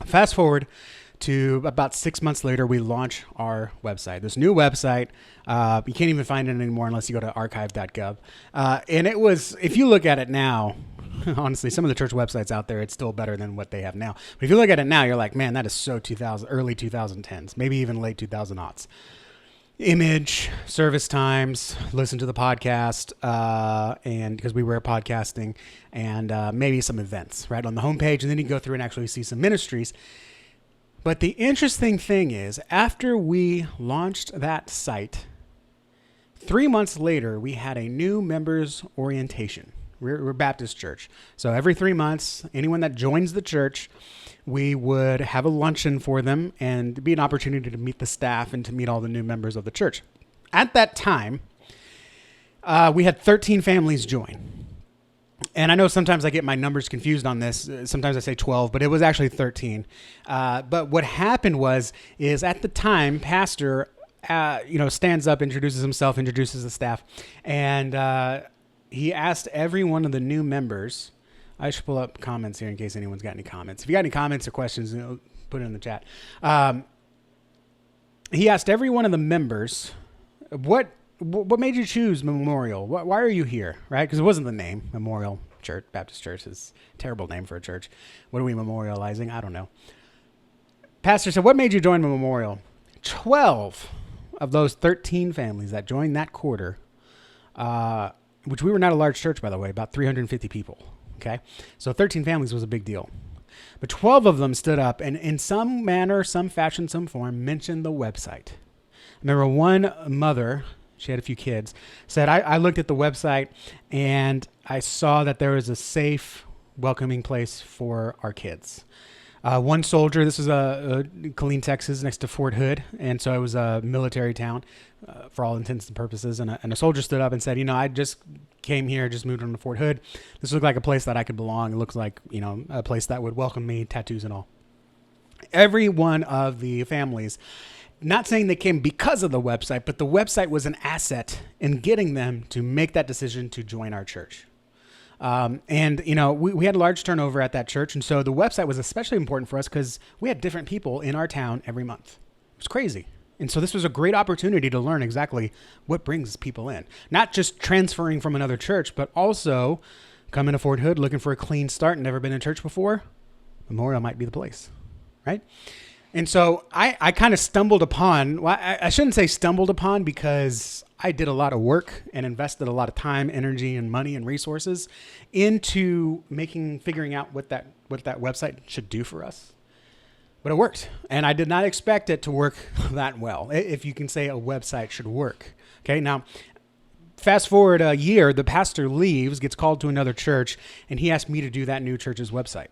Fast forward to about 6 months later, we launch our website. This new website, you can't even find it anymore unless you go to archive.gov. And it was, if you look at it now, honestly, some of the church websites out there, it's still better than what they have now. But if you look at it now, you're like, man, that is so 2000, early 2010s, maybe even late 2000s. Image, service times, listen to the podcast, and because we were podcasting, and maybe some events, right, on the homepage. And then you go through and actually see some ministries. But the interesting thing is, after we launched that site, 3 months later, we had a new members orientation. We're a Baptist church. So every 3 months, anyone that joins the church, we would have a luncheon for them and be an opportunity to meet the staff and to meet all the new members of the church. At that time, we had 13 families join. And I know sometimes I get my numbers confused on this. Sometimes I say 12, but it was actually 13. But what happened is at the time, pastor, stands up, introduces himself, introduces the staff, and he asked every one of the new members. I should pull up comments here in case anyone's got any comments. If you got any comments or questions, put it in the chat. He asked every one of the members, what made you choose Memorial? Why are you here? Right? Because it wasn't the name. Memorial Church, Baptist Church is a terrible name for a church. What are we memorializing? I don't know. Pastor said, what made you join Memorial? 12 of those 13 families that joined that quarter, which we were not a large church, by the way, about 350 people. Okay. So 13 families was a big deal. But 12 of them stood up and in some manner, some fashion, some form mentioned the website. I remember one mother, she had a few kids, said, I looked at the website and I saw that there was a safe, welcoming place for our kids. One soldier, this was Killeen, Texas, next to Fort Hood. And so it was a military town for all intents and purposes. And a soldier stood up and said, I just came here, just moved on to Fort Hood. This looked like a place that I could belong. It looks like, a place that would welcome me, tattoos and all. Every one of the families, not saying they came because of the website, but the website was an asset in getting them to make that decision to join our church. We had a large turnover at that church. And so the website was especially important for us because we had different people in our town every month. It was crazy. And so this was a great opportunity to learn exactly what brings people in, not just transferring from another church, but also coming to Fort Hood, looking for a clean start, never been in church before. Memorial might be the place, right? And so I kind of stumbled upon, I shouldn't say stumbled upon because I did a lot of work and invested a lot of time, energy, and money and resources into figuring out what that website should do for us. But it worked. And I did not expect it to work that well, if you can say a website should work. Okay, now fast forward a year, the pastor leaves, gets called to another church, and he asked me to do that new church's website.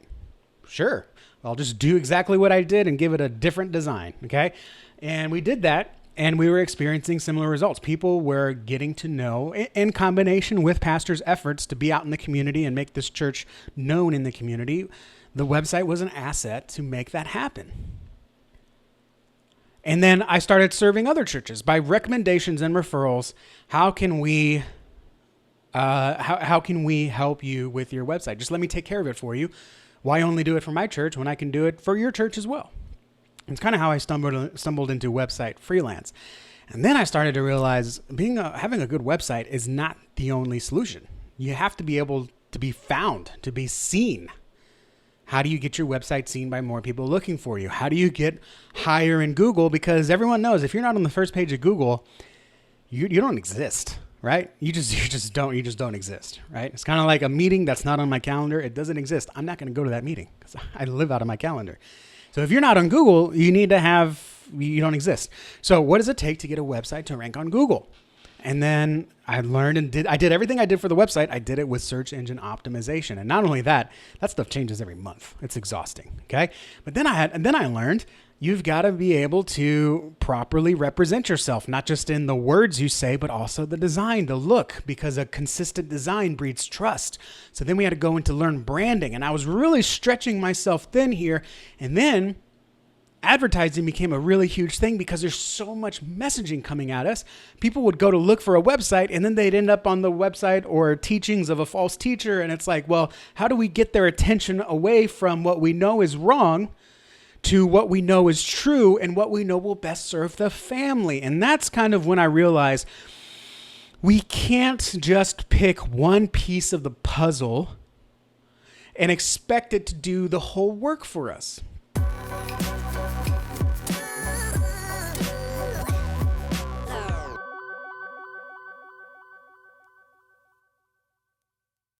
Sure. I'll just do exactly what I did and give it a different design. Okay. And we did that and we were experiencing similar results. People were getting to know, in combination with pastors' efforts to be out in the community and make this church known in the community. The website was an asset to make that happen. And then I started serving other churches by recommendations and referrals. How can we help you with your website? Just let me take care of it for you. Why only do it for my church when I can do it for your church as well? It's kind of how I stumbled into website freelance. And then I started to realize having a good website is not the only solution. You have to be able to be found, to be seen. How do you get your website seen by more people looking for you? How do you get higher in Google? Because everyone knows if you're not on the first page of Google, you don't exist. Right? You just don't exist, right? It's kind of like a meeting that's not on my calendar. It doesn't exist. I'm not going to go to that meeting because I live out of my calendar. So if you're not on Google, you don't exist. So what does it take to get a website to rank on Google? And then I learned and I did everything I did for the website. I did it with search engine optimization. And not only that stuff changes every month. It's exhausting. Okay. But then I learned you've got to be able to properly represent yourself, not just in the words you say, but also the design, the look, because a consistent design breeds trust. So then we had to go into learn branding, and I was really stretching myself thin here. And then advertising became a really huge thing because there's so much messaging coming at us. People would go to look for a website, and then they'd end up on the website or teachings of a false teacher. And it's like, well, how do we get their attention away from what we know is wrong to what we know is true and what we know will best serve the family. And that's kind of when I realized we can't just pick one piece of the puzzle and expect it to do the whole work for us.